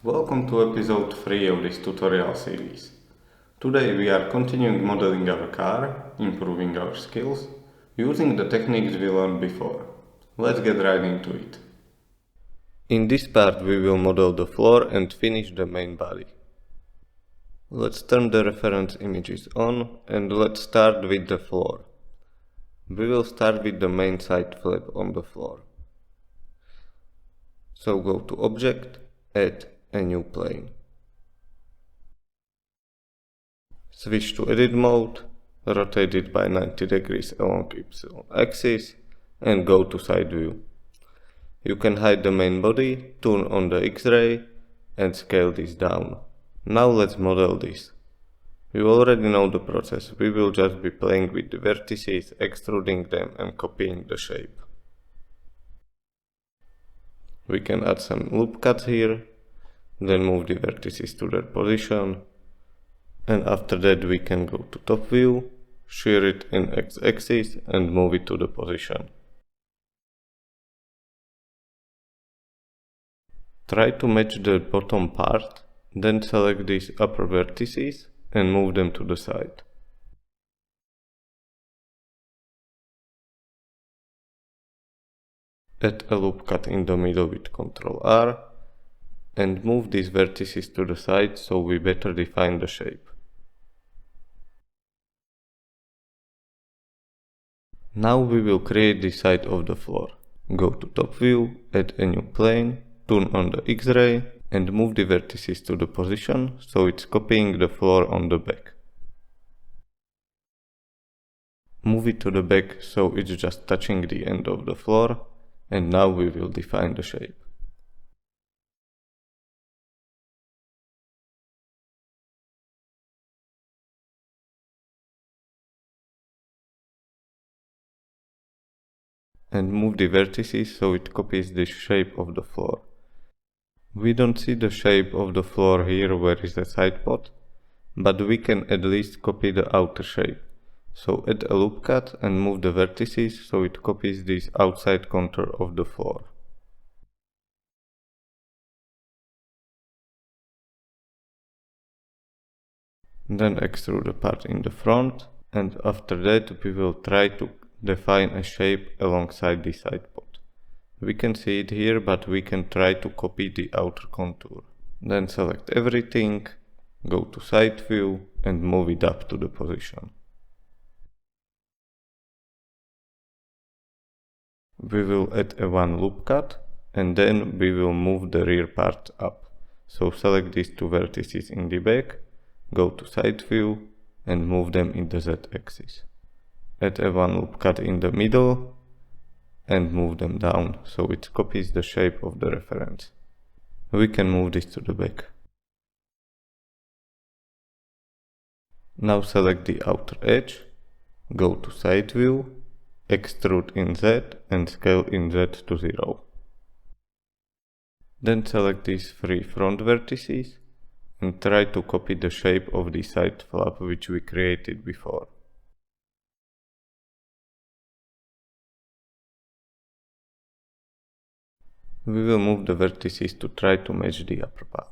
Welcome to episode 3 of this tutorial series. Today we are continuing modeling our car, improving our skills, using the techniques we learned before. Let's get right into it. In this part we will model the floor and finish the main body. Let's turn the reference images on and let's start with the floor. We will start with the main side flap on the floor. So go to Object, Add a new plane. Switch to Edit mode, rotate it by 90 degrees along Y axis and go to Side View. You can hide the main body, turn on the X-ray and scale this down. Now let's model this. You already know the process, we will just be playing with the vertices, extruding them and copying the shape. We can add some loop cuts here, then move the vertices to their position, and after that we can go to top view, shear it in X-axis and move it to the position. Try to match the bottom part, then select these upper vertices and move them to the side. Add a loop cut in the middle with Ctrl R and move these vertices to the side so we better define the shape. Now we will create the side of the floor. Go to top view, add a new plane, turn on the X-ray and move the vertices to the position so it's copying the floor on the back. Move it to the back so it's just touching the end of the floor, and now we will define the shape. And move the vertices so it copies the shape of the floor. We don't see the shape of the floor here where is the side pot, but we can at least copy the outer shape. So add a loop cut and move the vertices so it copies this outside contour of the floor. Then extrude the part in the front, and after that we will try to define a shape alongside the side pot. We can see it here, but we can try to copy the outer contour. Then select everything, go to side view and move it up to the position. We will add a one loop cut and then we will move the rear part up. So select these two vertices in the back, go to side view and move them in the Z axis. Add a one loop cut in the middle and move them down so it copies the shape of the reference. We can move this to the back. Now select the outer edge, go to side view, extrude in Z and scale in Z to 0. Then select these three front vertices and try to copy the shape of the side flap which we created before. We will move the vertices to try to match the upper part.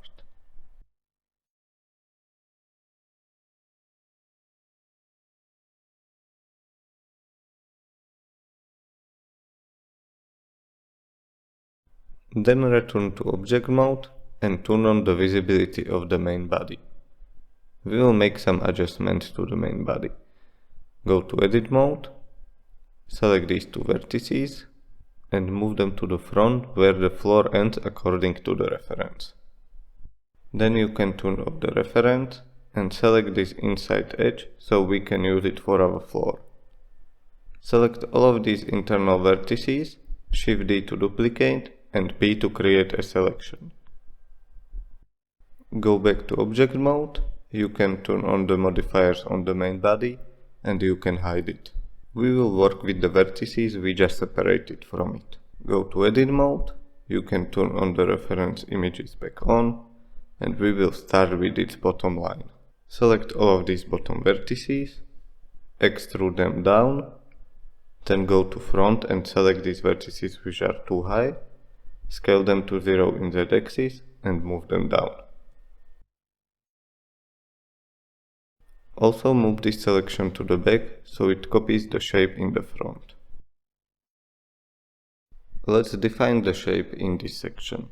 Then return to object mode and turn on the visibility of the main body. We will make some adjustments to the main body. Go to edit mode, select these two vertices and move them to the front where the floor ends according to the reference. Then you can turn off the reference and select this inside edge so we can use it for our floor. Select all of these internal vertices, Shift D to duplicate and P to create a selection. Go back to object mode, you can turn on the modifiers on the main body and you can hide it. We will work with the vertices we just separated from it. Go to edit mode, you can turn on the reference images back on and we will start with its bottom line. Select all of these bottom vertices, extrude them down, then go to front and select these vertices which are too high, scale them to 0 in Z axis and move them down. Also move this selection to the back so it copies the shape in the front. Let's define the shape in this section.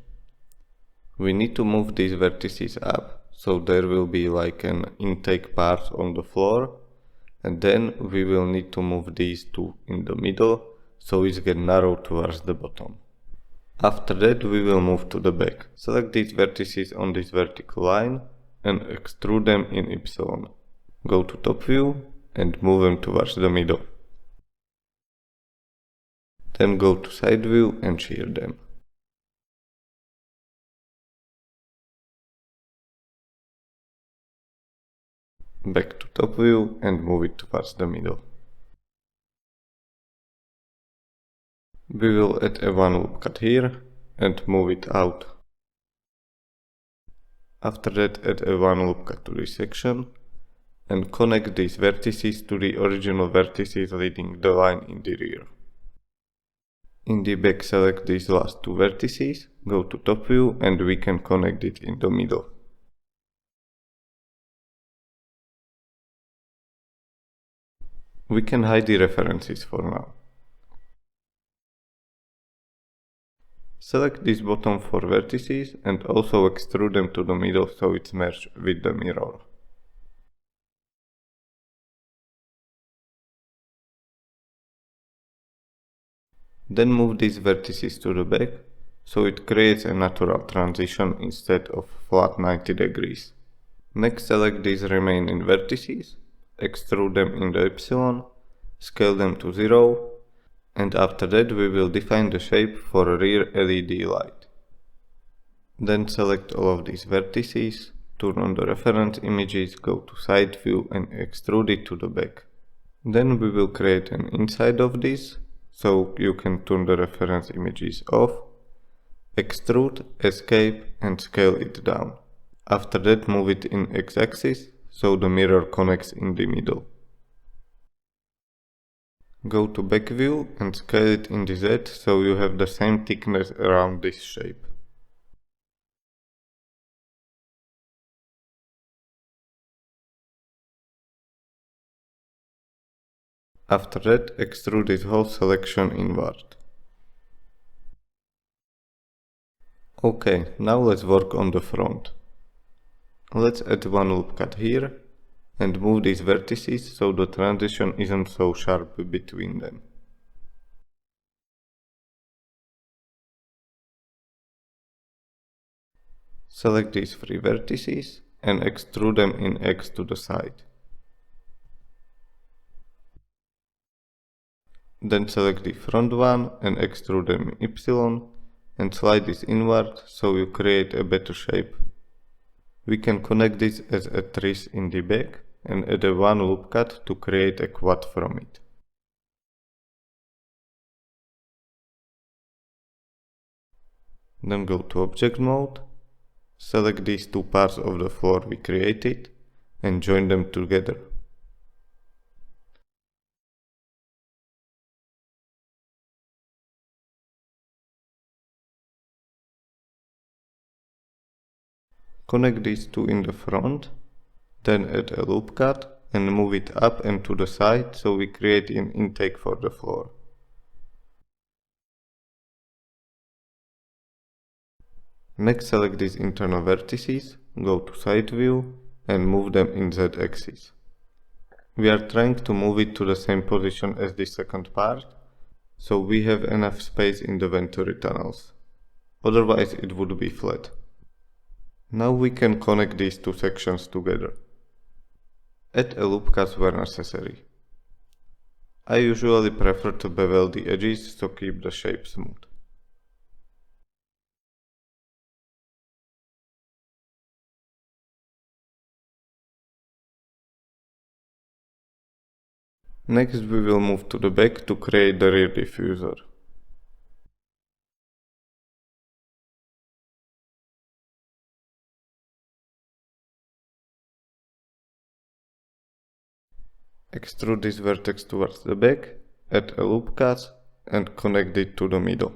We need to move these vertices up, so there will be like an intake part on the floor, and then we will need to move these two in the middle, so it's get narrow towards the bottom. After that we will move to the back. Select these vertices on this vertical line and extrude them in Y. Go to top view and move them towards the middle. Then go to side view and shear them. Back to top view and move it towards the middle. We will add a one loop cut here and move it out. After that add a one loop cut to this section and connect these vertices to the original vertices leading the line in the rear. In the back select these last two vertices, go to top view and we can connect it in the middle. We can hide the references for now. Select these bottom four vertices and also extrude them to the middle so it's merged with the mirror. Then move these vertices to the back so it creates a natural transition instead of flat 90 degrees. Next select these remaining vertices, extrude them in the Y, scale them to 0, and after that we will define the shape for a rear LED light. Then select all of these vertices, turn on the reference images, go to side view and extrude it to the back. Then we will create an inside of this, so you can turn the reference images off, extrude, escape and scale it down. After that move it in X-axis, so the mirror connects in the middle. Go to back view and scale it in the Z so you have the same thickness around this shape. After that extrude this whole selection inward. Okay, now let's work on the front. Let's add one loop cut here and move these vertices so the transition isn't so sharp between them. Select these three vertices and extrude them in X to the side. Then select the front one and extrude them in Y and slide this inward so you create a better shape. We can connect this as a trace in the back and add a one loop cut to create a quad from it. Then go to object mode, select these two parts of the floor we created and join them together. Connect these two in the front, then add a loop cut and move it up and to the side so we create an intake for the floor. Next select these internal vertices, go to side view and move them in Z axis. We are trying to move it to the same position as the second part, so we have enough space in the venturi tunnels. Otherwise it would be flat. Now we can connect these two sections together. Add a loop cut where necessary. I usually prefer to bevel the edges to keep the shape smooth. Next we will move to the back to create the rear diffuser. Extrude this vertex towards the back, add a loop cut and connect it to the middle.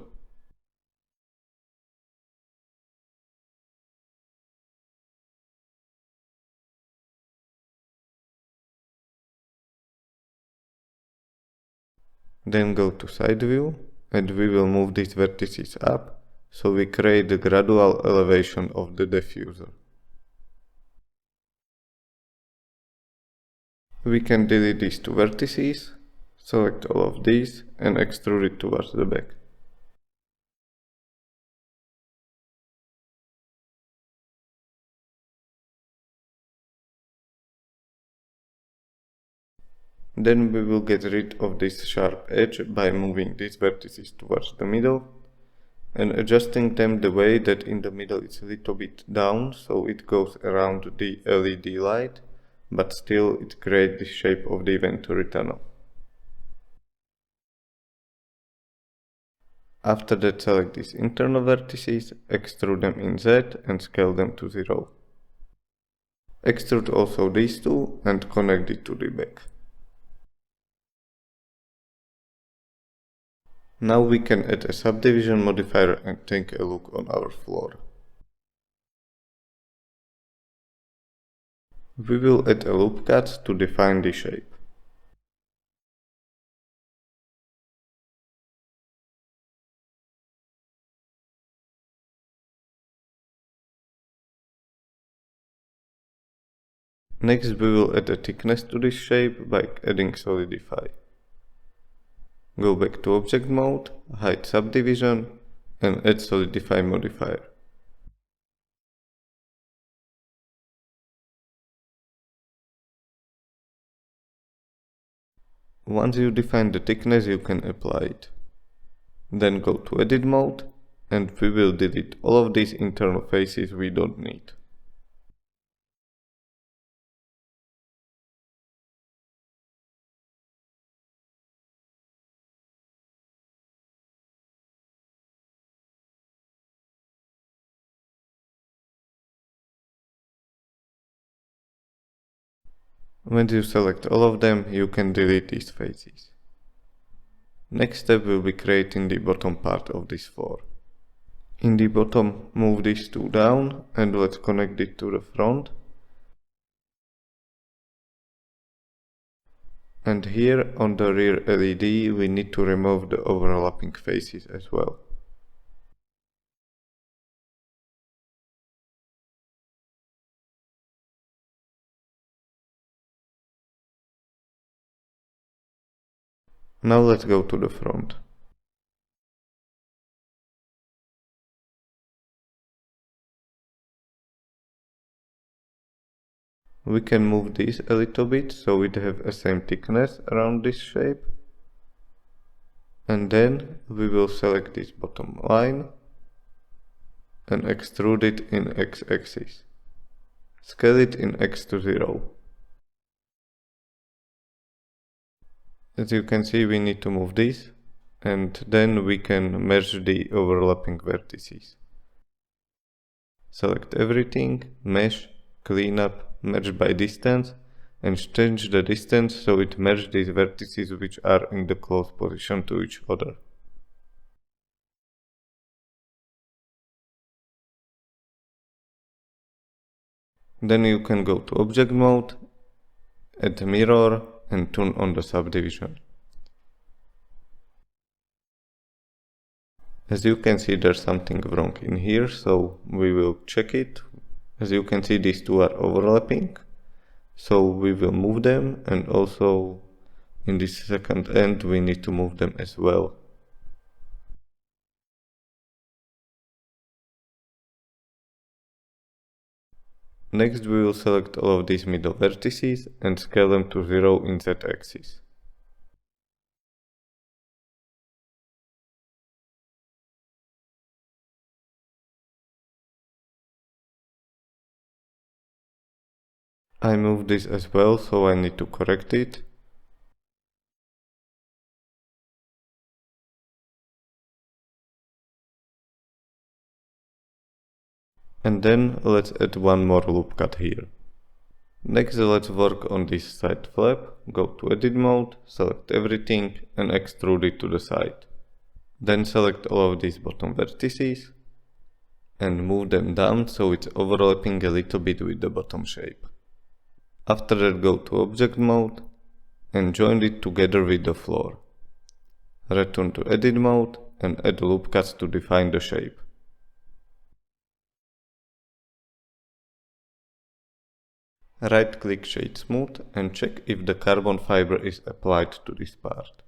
Then go to side view and we will move these vertices up so we create a gradual elevation of the diffuser. We can delete these two vertices, select all of these and extrude it towards the back. Then we will get rid of this sharp edge by moving these vertices towards the middle and adjusting them the way that in the middle it's a little bit down so it goes around the LED light, but still it creates the shape of the Venturi tunnel. After that, select these internal vertices, extrude them in Z and scale them to 0. Extrude also these two and connect it to the back. Now we can add a subdivision modifier and take a look on our floor. We will add a loop cut to define the shape. Next we will add a thickness to this shape by adding solidify. Go back to object mode, hide subdivision and add solidify modifier. Once you define the thickness you can apply it. Then go to edit mode and we will delete all of these internal faces we don't need. When you select all of them, you can delete these faces. Next step will be creating the bottom part of this floor. In the bottom, move these two down and let's connect it to the front. And here on the rear LED we need to remove the overlapping faces as well. Now let's go to the front. We can move this a little bit so it have a same thickness around this shape. And then we will select this bottom line and extrude it in x-axis. Scale it in x to 0. As you can see, we need to move this and then we can merge the overlapping vertices. Select everything, mesh, clean up, merge by distance and change the distance so it merges these vertices which are in the close position to each other. Then you can go to object mode, add mirror and turn on the subdivision. As you can see, there's something wrong in here, so we will check it. As you can see, these two are overlapping, so we will move them, and also in this second end we need to move them as well. Next we will select all of these middle vertices and scale them to 0 in Z-axis. I moved this as well, so I need to correct it. And then let's add one more loop cut here. Next let's work on this side flap, go to edit mode, select everything and extrude it to the side. Then select all of these bottom vertices and move them down so it's overlapping a little bit with the bottom shape. After that go to object mode and join it together with the floor. Return to edit mode and add loop cuts to define the shape. Right-click Shade Smooth and check if the carbon fiber is applied to this part.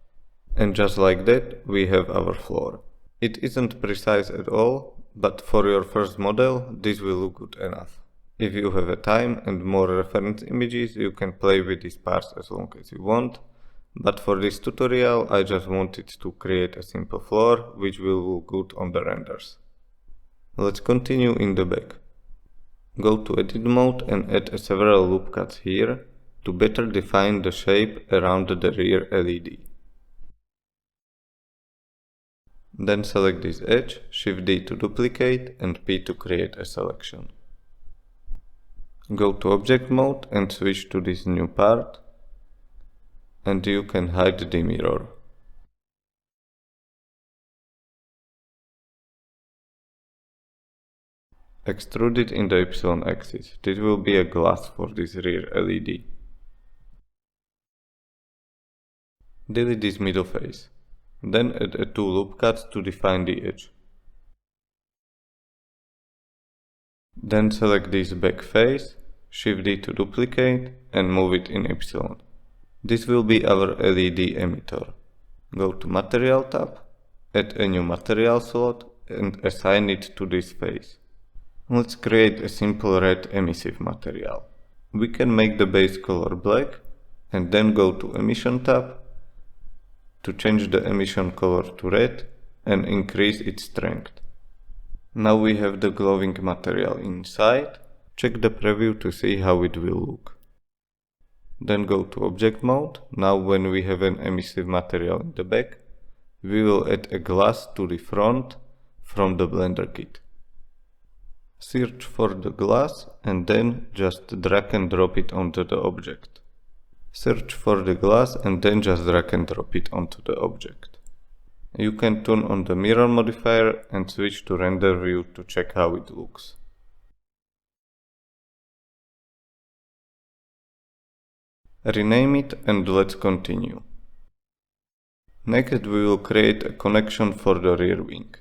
And just like that, we have our floor. It isn't precise at all, but for your first model, this will look good enough. If you have a time and more reference images, you can play with these parts as long as you want. But for this tutorial, I just wanted to create a simple floor, which will look good on the renders. Let's continue in the back. Go to edit mode and add several loop cuts here to better define the shape around the rear LED. Then select this edge, Shift D to duplicate and P to create a selection. Go to object mode and switch to this new part, and you can hide the mirror. Extrude it in the Y axis. This will be a glass for this rear LED. Delete this middle face. Then add 2 loop cuts to define the edge. Then select this back face, Shift D to duplicate and move it in Y. This will be our LED emitter. Go to Material tab, add a new material slot and assign it to this face. Let's create a simple red emissive material. We can make the base color black and then go to Emission tab to change the emission color to red and increase its strength. Now we have the glowing material inside. Check the preview to see how it will look. Then go to object mode. Now when we have an emissive material in the back, we will add a glass to the front from the Blender kit. Search for the glass and then just drag and drop it onto the object. Search for the glass and then just drag and drop it onto the object. You can turn on the mirror modifier and switch to render view to check how it looks. Rename it and let's continue. Next we will create a connection for the rear wing.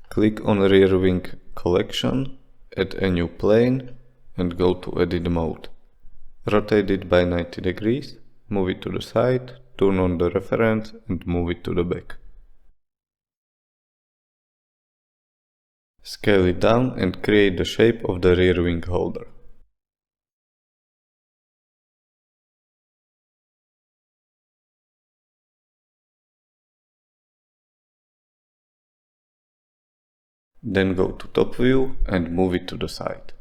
Click on rear wing collection, add a new plane and go to edit mode. Rotate it by 90 degrees, move it to the side, turn on the reference and move it to the back. Scale it down and create the shape of the rear wing holder. Then go to top view and move it to the side.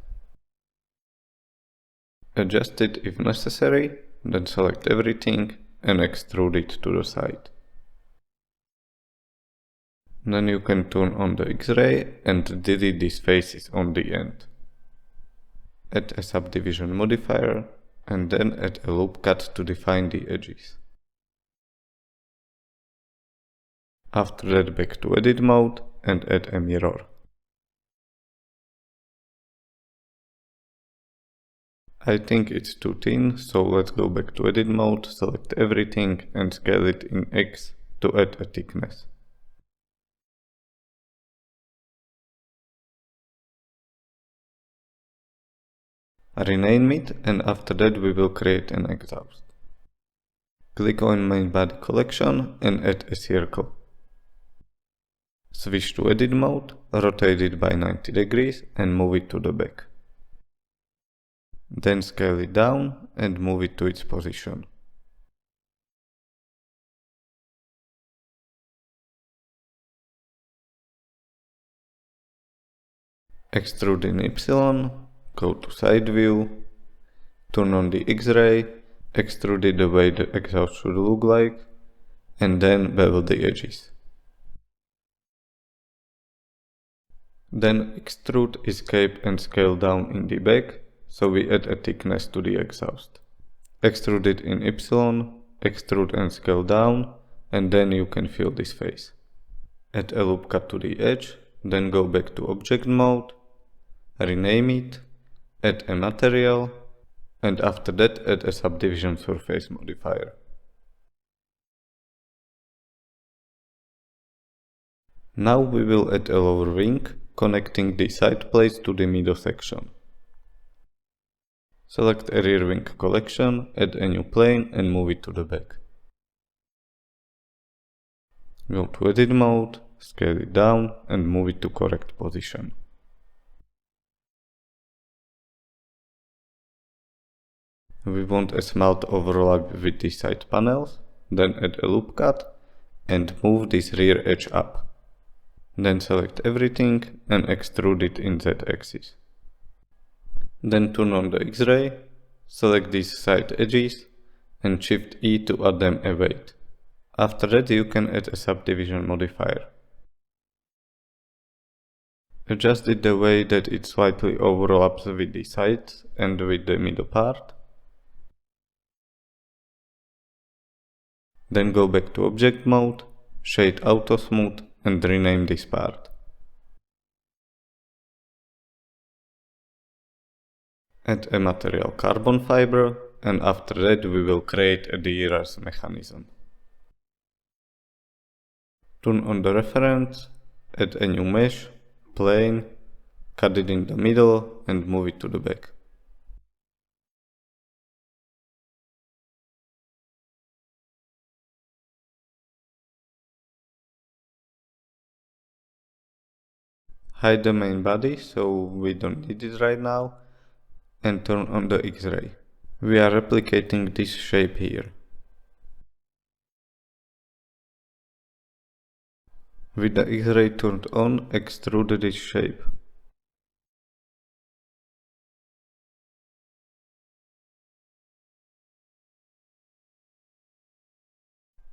Adjust it if necessary, then select everything and extrude it to the side. Then you can turn on the X-ray and delete these faces on the end. Add a subdivision modifier and then add a loop cut to define the edges. After that back to edit mode and add a mirror. I think it's too thin, so let's go back to edit mode, select everything and scale it in X to add a thickness. Rename it and after that we will create an exhaust. Click on main body collection and add a circle. Switch to edit mode, rotate it by 90 degrees and move it to the back. Then scale it down and move it to its position. Extrude in Y, go to side view, turn on the X-ray, extrude it the way the exhaust should look like, and then bevel the edges. Then extrude, escape and scale down in the back, so we add a thickness to the exhaust. Extrude it in Y, extrude and scale down, and then you can fill this face. Add a loop cut to the edge, then go back to object mode, rename it, add a material, and after that add a subdivision surface modifier. Now we will add a lower wing, connecting the side plates to the middle section. Select a rear wing collection, add a new plane and move it to the back. Go to edit mode, scale it down and move it to correct position. We want a smart overlap with the side panels, then add a loop cut and move this rear edge up. Then select everything and extrude it in Z-axis. Then turn on the X-ray, select these side edges and Shift E to add them a weight. After that you can add a subdivision modifier. Adjust it the way that it slightly overlaps with the sides and with the middle part. Then go back to object mode, shade auto smooth and rename this part. Add a material carbon fiber and after that we will create a DRS mechanism. Turn on the reference, add a new mesh, plane, cut it in the middle and move it to the back. Hide the main body so we don't need it right now and turn on the X-ray. We are replicating this shape here. With the X-ray turned on, extrude this shape.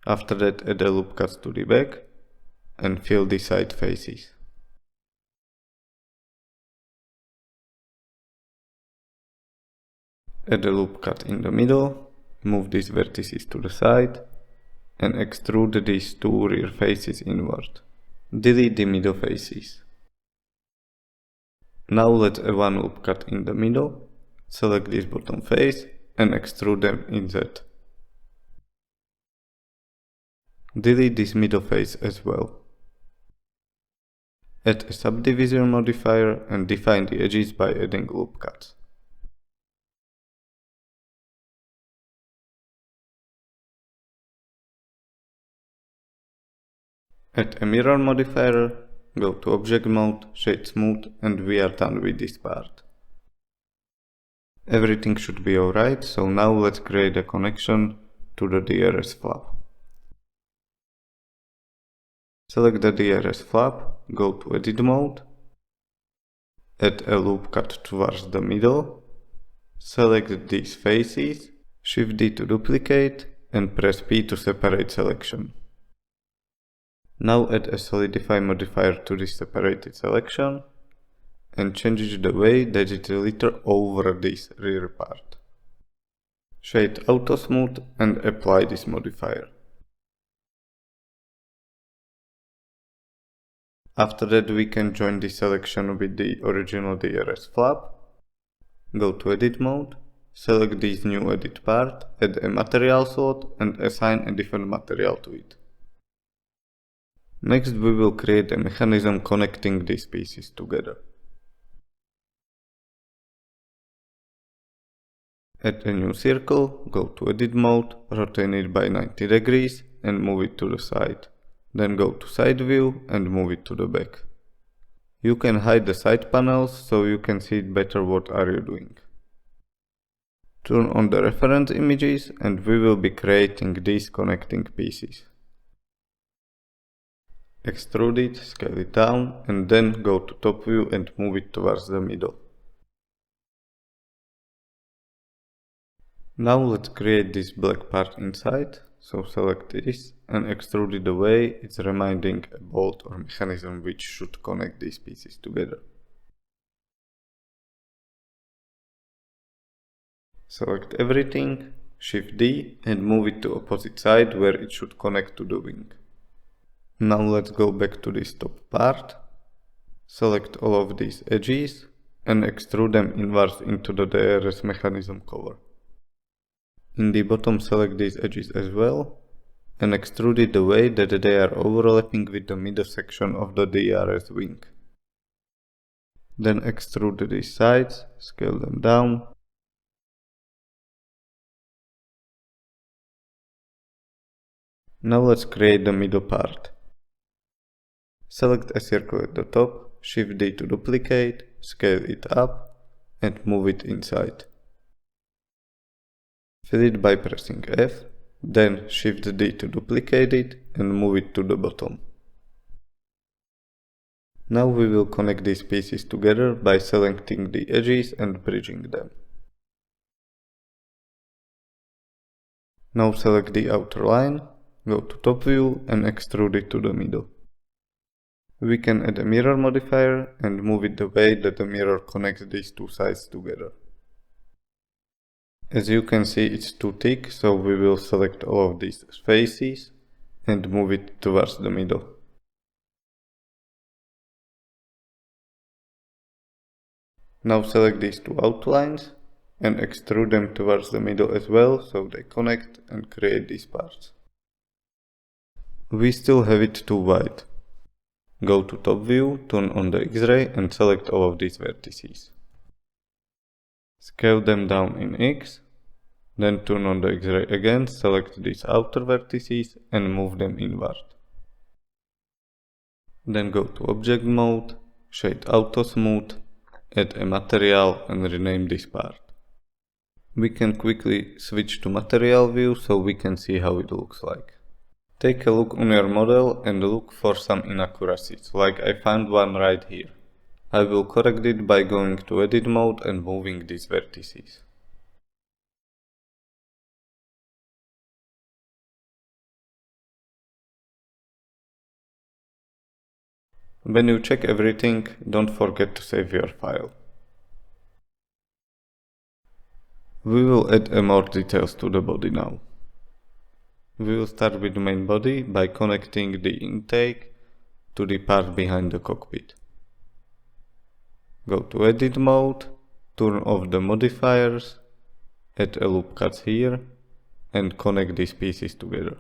After that add a loop cut to the back and fill the side faces. Add a loop cut in the middle, move these vertices to the side and extrude these two rear faces inward. Delete the middle faces. Now let's add one loop cut in the middle, select this bottom face and extrude them in Z. Delete this middle face as well. Add a subdivision modifier and define the edges by adding loop cuts. Add a mirror modifier, go to object mode, shade smooth and we are done with this part. Everything should be alright, so now let's create a connection to the DRS flap. Select the DRS flap, go to edit mode, add a loop cut towards the middle, select these faces, Shift D to duplicate and press P to separate selection. Now add a solidify modifier to this separated selection and change it the way that it litter over this rear part. Shade auto smooth and apply this modifier. After that we can join this selection with the original DRS flap. Go to edit mode, select this new edit part, add a material slot and assign a different material to it. Next we will create a mechanism connecting these pieces together. Add a new circle, go to edit mode, rotate it by 90 degrees and move it to the side. Then go to side view and move it to the back. You can hide the side panels so you can see it better what are you doing. Turn on the reference images and we will be creating these connecting pieces. Extrude it, scale it down and then go to top view and move it towards the middle. Now let's create this black part inside, so select this and extrude it away, it's reminding a bolt or mechanism which should connect these pieces together. Select everything, Shift D and move it to opposite side where it should connect to the wing. Now let's go back to this top part, select all of these edges and extrude them inwards into the DRS mechanism cover. In the bottom select these edges as well and extrude it the way that they are overlapping with the middle section of the DRS wing. Then extrude these sides, scale them down. Now let's create the middle part. Select a circle at the top, Shift D to duplicate, scale it up, and move it inside. Fill it by pressing F, then Shift D to duplicate it and move it to the bottom. Now we will connect these pieces together by selecting the edges and bridging them. Now select the outer line, go to top view and extrude it to the middle. We can add a mirror modifier and move it the way that the mirror connects these two sides together. As you can see, it's too thick, so we will select all of these faces and move it towards the middle. Now select these two outlines and extrude them towards the middle as well, so they connect and create these parts. We still have it too wide. Go to top view, turn on the X-ray and select all of these vertices. Scale them down in X, then turn on the X-ray again, select these outer vertices and move them inward. Then go to object mode, shade auto smooth, add a material and rename this part. We can quickly switch to material view so we can see how it looks like. Take a look on your model and look for some inaccuracies, like I found one right here. I will correct it by going to edit mode and moving these vertices. When you check everything, don't forget to save your file. We will add more details to the body now. We will start with the main body by connecting the intake to the part behind the cockpit. Go to edit mode, turn off the modifiers, add a loop cuts here and connect these pieces together.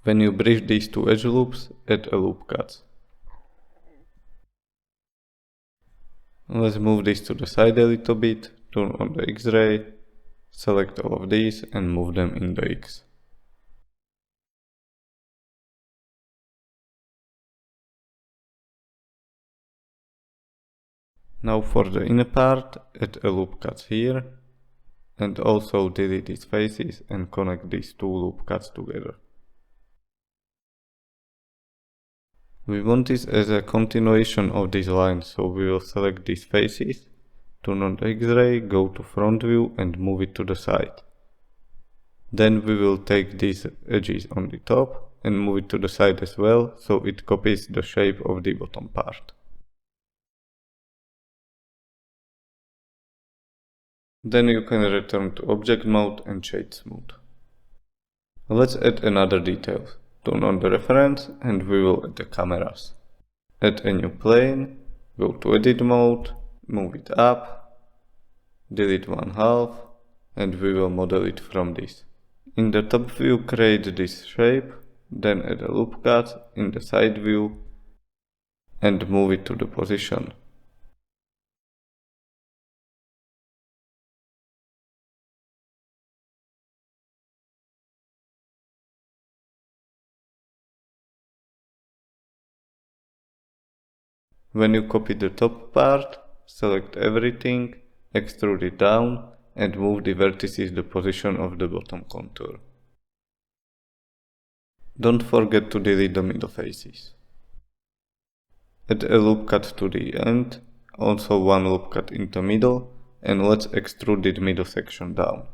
When you bridge these two edge loops, add a loop cuts. Let's move this to the side a little bit, turn on the X-ray, select all of these and move them in the X. Now for the inner part, add a loop cuts here and also delete these faces and connect these two loop cuts together. We want this as a continuation of this line, so we will select these faces, turn on the X-ray, go to front view and move it to the side. Then we will take these edges on the top and move it to the side as well, so it copies the shape of the bottom part. Then you can return to object mode and shade smooth. Let's add another detail. Turn on the reference and we will add the cameras. Add a new plane, go to edit mode, move it up, delete one half and we will model it from this. In the top view create this shape, then add a loop cut in the side view and move it to the position. When you copy the top part, select everything, extrude it down and move the vertices to the position of the bottom contour. Don't forget to delete the middle faces. Add a loop cut to the end, also one loop cut in the middle, and let's extrude the middle section down.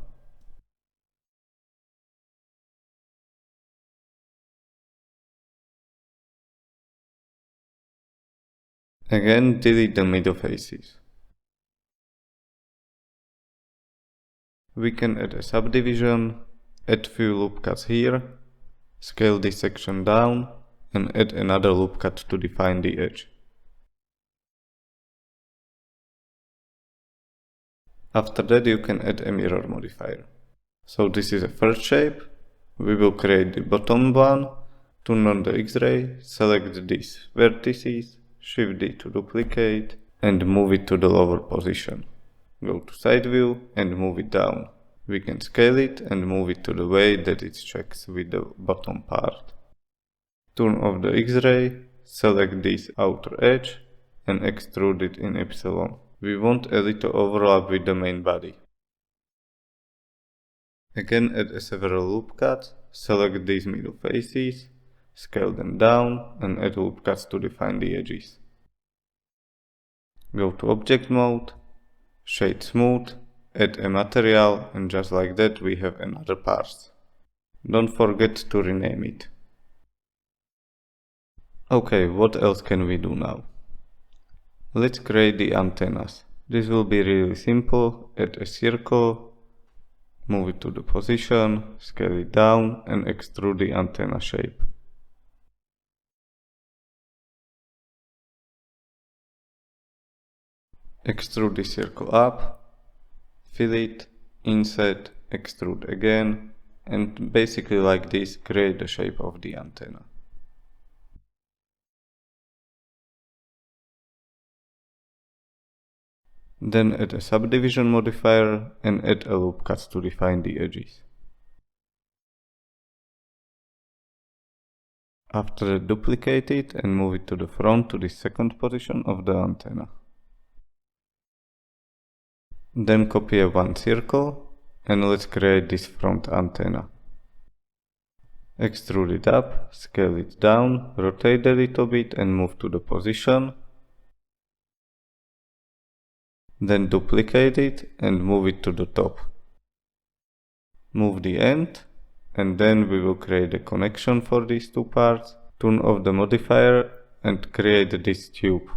Again, delete the middle faces. We can add a subdivision, Add few loop cuts here, scale this section down, and add another loop cut to define the edge. After that you can add a mirror modifier. So this is a first shape. We will create the bottom one, turn on the X-ray, select these vertices, Shift D to duplicate, and move it to the lower position. Go to side view and move it down. We can scale it and move it to the way that it checks with the bottom part. Turn off the X-ray, select this outer edge and extrude it in epsilon. We want a little overlap with the main body. Again add several loop cuts, select these middle faces, scale them down and add loop cuts to define the edges. Go to object mode, shade smooth, add a material, and just like that we have another parse. Don't forget to rename it. Okay, what else can we do now? Let's create the antennas. This will be really simple. Add a circle, move it to the position, scale it down and extrude the antenna shape. Extrude the circle up, fill it, inset, extrude again, and basically like this create the shape of the antenna. Then add a subdivision modifier and add a loop cut to define the edges. After that, duplicate it and move it to the front to the second position of the antenna. Then copy one circle and let's create this front antenna. Extrude it up, scale it down, rotate a little bit and move to the position. Then duplicate it and move it to the top. Move the end and then we will create a connection for these two parts. Turn off the modifier and create this tube.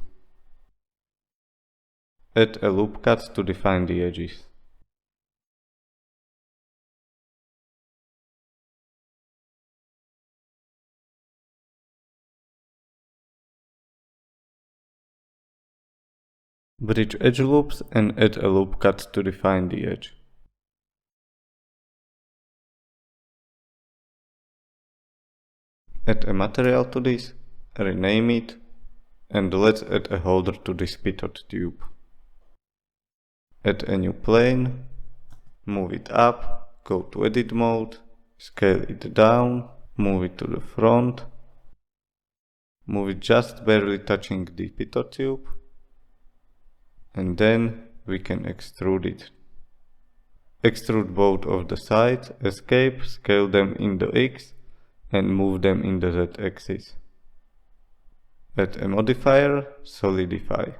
Add a loop cut to define the edges. Bridge edge loops and add a loop cut to define the edge. Add a material to this, rename it, and let's add a holder to this pitot tube. Add a new plane, move it up, go to edit mode, scale it down, move it to the front, move it just barely touching the pitot tube, and then we can extrude it. Extrude both of the sides, escape, scale them in the X and move them in the Z axis. Add a modifier, solidify.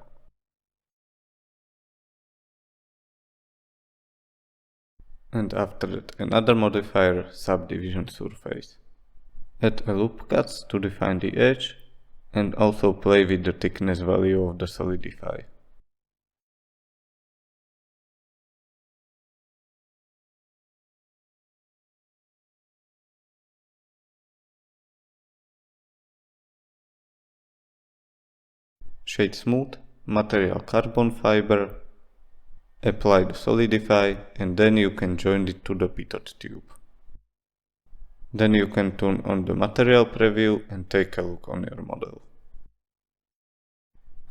And after that another modifier, subdivision surface. Add a loop cuts to define the edge and also play with the thickness value of the solidify. Shade smooth, material carbon fiber, apply the solidify and then you can join it to the pitot tube. Then you can turn on the material preview and take a look on your model.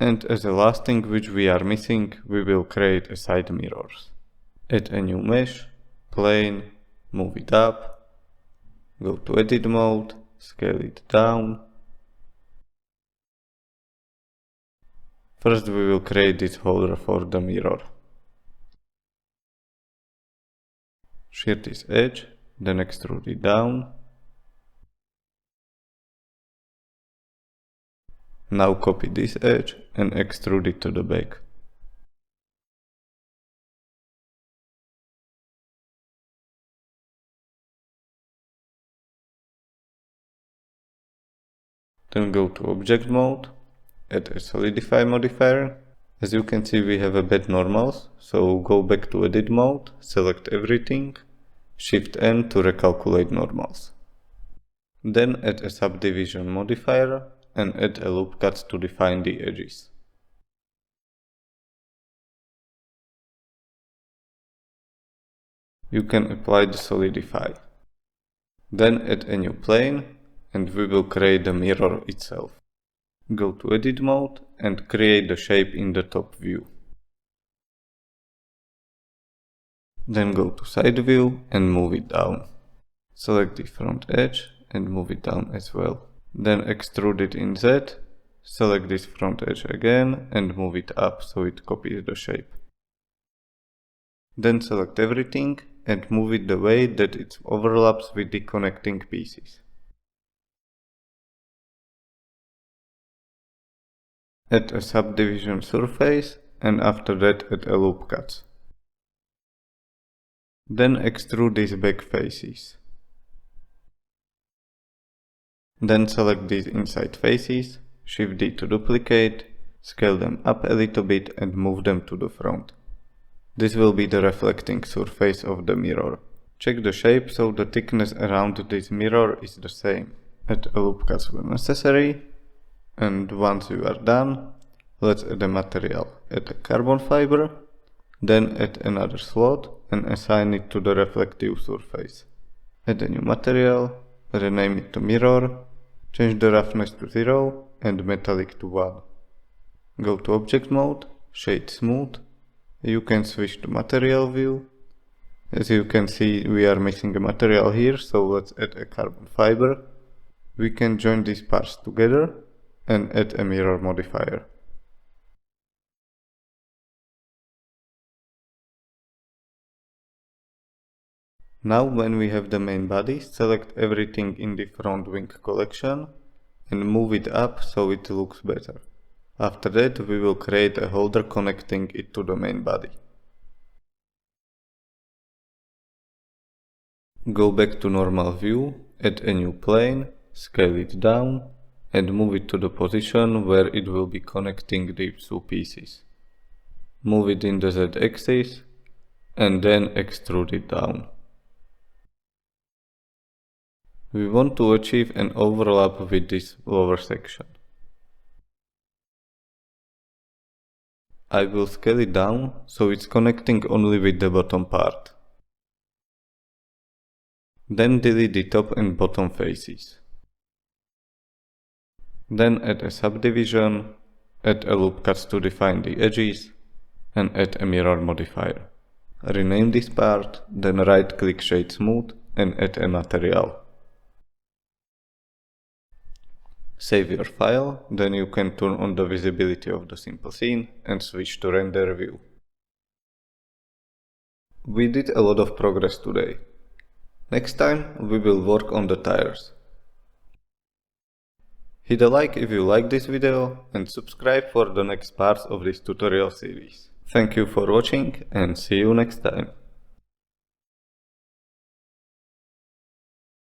And as a last thing which we are missing, we will create a side mirrors. Add a new mesh, plane, move it up, go to edit mode, scale it down. First we will create this holder for the mirror. Shear this edge, then extrude it down. Now copy this edge and extrude it to the back. Then go to object mode, add a solidify modifier. As you can see we have a bad normals, so go back to edit mode, select everything, Shift N to recalculate normals. Then add a subdivision modifier and add a loop cut to define the edges. You can apply the solidify. Then add a new plane and we will create the mirror itself. Go to edit mode and create the shape in the top view. Then go to side view and move it down. Select the front edge and move it down as well. Then extrude it in Z, select this front edge again and move it up so it copies the shape. Then select everything and move it the way that it overlaps with the connecting pieces. Add a subdivision surface and after that add a loop cut. Then extrude these back faces. Then select these inside faces, Shift D to duplicate, scale them up a little bit and move them to the front. This will be the reflecting surface of the mirror. Check the shape so the thickness around this mirror is the same. Add a loop cut when necessary. And once you are done, let's add a material. Add a carbon fiber, then add another slot and assign it to the reflective surface. Add a new material, rename it to mirror, change the roughness to 0 and metallic to 1. Go to object mode, shade smooth. You can switch to material view. As you can see, we are missing a material here, so let's add a carbon fiber. We can join these parts together and add a mirror modifier. Now when we have the main body, select everything in the front wing collection and move it up so it looks better. After that we will create a holder connecting it to the main body. Go back to normal view, add a new plane, scale it down and move it to the position where it will be connecting the two pieces. Move it in the Z-axis and then extrude it down. We want to achieve an overlap with this lower section. I will scale it down so it's connecting only with the bottom part. Then delete the top and bottom faces. Then add a subdivision, add a loop cut to define the edges, and add a mirror modifier. Rename this part, then right click shade smooth and add a material. Save your file, then you can turn on the visibility of the simple scene and switch to render view. We did a lot of progress today. Next time we will work on the tires. Hit a like if you like this video and subscribe for the next parts of this tutorial series. Thank you for watching and see you next time.